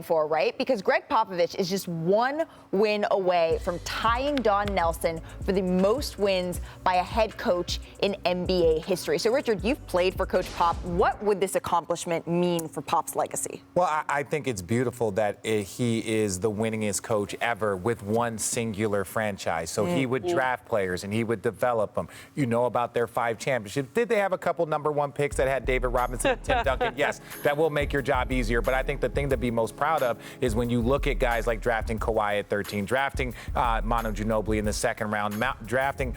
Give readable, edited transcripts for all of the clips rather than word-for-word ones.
for, right? Because Gregg Popovich is just one win away from tying Don Nelson for the most wins by a head coach in NBA history. So, Richard, you've played for Coach Pop. What would this accomplishment mean for Pop's legacy? Well, I think it's beautiful that he is the winningest coach ever with one singular franchise. So he would draft players and he would develop them. You know about their 5 championships. Did they have a couple #1 picks that had David Robinson and Tim Duncan? Yes, that will make your job easier. But I think the thing to be most proud of is when you look at guys like drafting Kawhi at 13, drafting Manu Ginobili in the 2nd round, drafting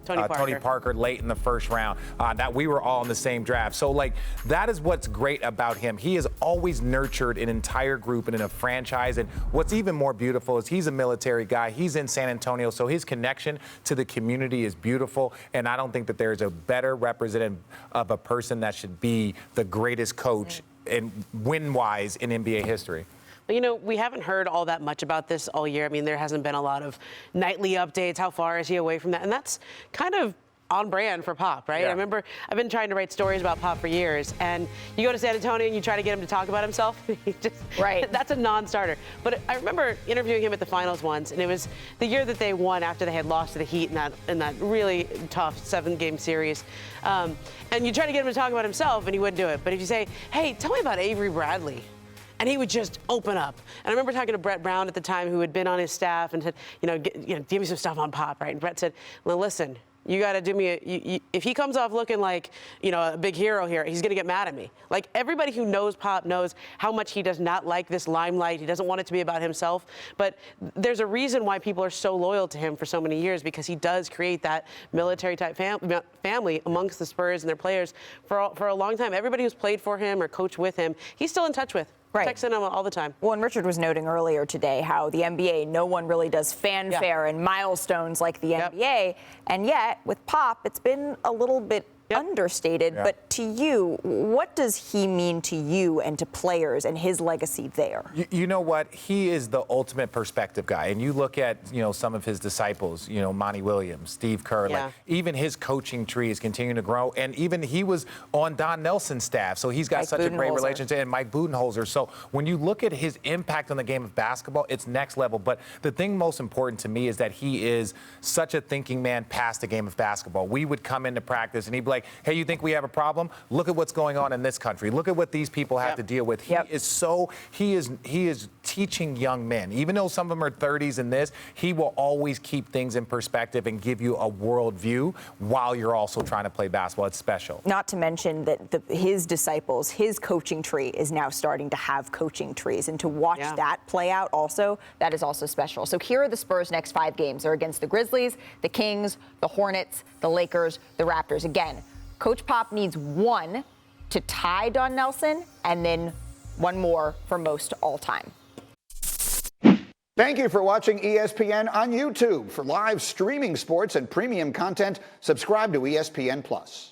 Tony Parker late in the 1st round, that we were all in the same draft. So, like, that is what's great about him. He has always nurtured an entire group and in a franchise. And what's even more beautiful is he's a military guy. He's in San Antonio, so his connection to the community is beautiful. And I don't think that there's a better representative of a person that should be the greatest coach and win-wise in NBA history. You know, we haven't heard all that much about this all year. I mean, there hasn't been a lot of nightly updates. How far is he away from that? And that's kind of on brand for Pop, right? Yeah. I remember I've been trying to write stories about Pop for years, and you go to San Antonio and you try to get him to talk about himself. Right. That's a non-starter. But I remember interviewing him at the finals once, and it was the year that they won after they had lost to the Heat in that really tough 7-game series. And you try to get him to talk about himself, and he wouldn't do it. But if you say, hey, tell me about Avery Bradley, and he would just open up. And I remember talking to Brett Brown at the time, who had been on his staff, and said, give me some stuff on Pop, right? And Brett said, well, listen, you got to do me if he comes off looking like, a big hero here, he's going to get mad at me. Like, everybody who knows Pop knows how much he does not like this limelight. He doesn't want it to be about himself. But there's a reason why people are so loyal to him for so many years, because he does create that military-type family amongst the Spurs and their players for a long time. Everybody who's played for him or coached with him, he's still in touch with. Right. Texting him all the time. Well, and Richard was noting earlier today how the NBA, no one really does fanfare and milestones like the NBA. And yet, with Pop, it's been a little bit understated. But to you, what does he mean to you and to players and his legacy there? You know what? He is the ultimate perspective guy. And you look at, some of his disciples, Monty Williams, Steve Kerr, like, even his coaching tree is continuing to grow. And even he was on Don Nelson's staff. So he's got such a great relationship. And Mike Budenholzer. So when you look at his impact on the game of basketball, it's next level. But the thing most important to me is that he is such a thinking man past the game of basketball. We would come into practice and he'd be like, hey, you think we have a problem? Look at what's going on in this country. Look at what these people have to deal with. He is teaching young men. Even though some of them are 30s in this, he will always keep things in perspective and give you a world view while you're also trying to play basketball. It's special. Not to mention that his disciples, his coaching tree is now starting to have coaching trees. And to watch that play out also, that is also special. So here are the Spurs' next 5 games. They're against the Grizzlies, the Kings, the Hornets, the Lakers, the Raptors. Again, Coach Pop needs 1 to tie Don Nelson and then 1 more for most all time. Thank you for watching ESPN on YouTube. For live streaming sports and premium content, subscribe to ESPN+.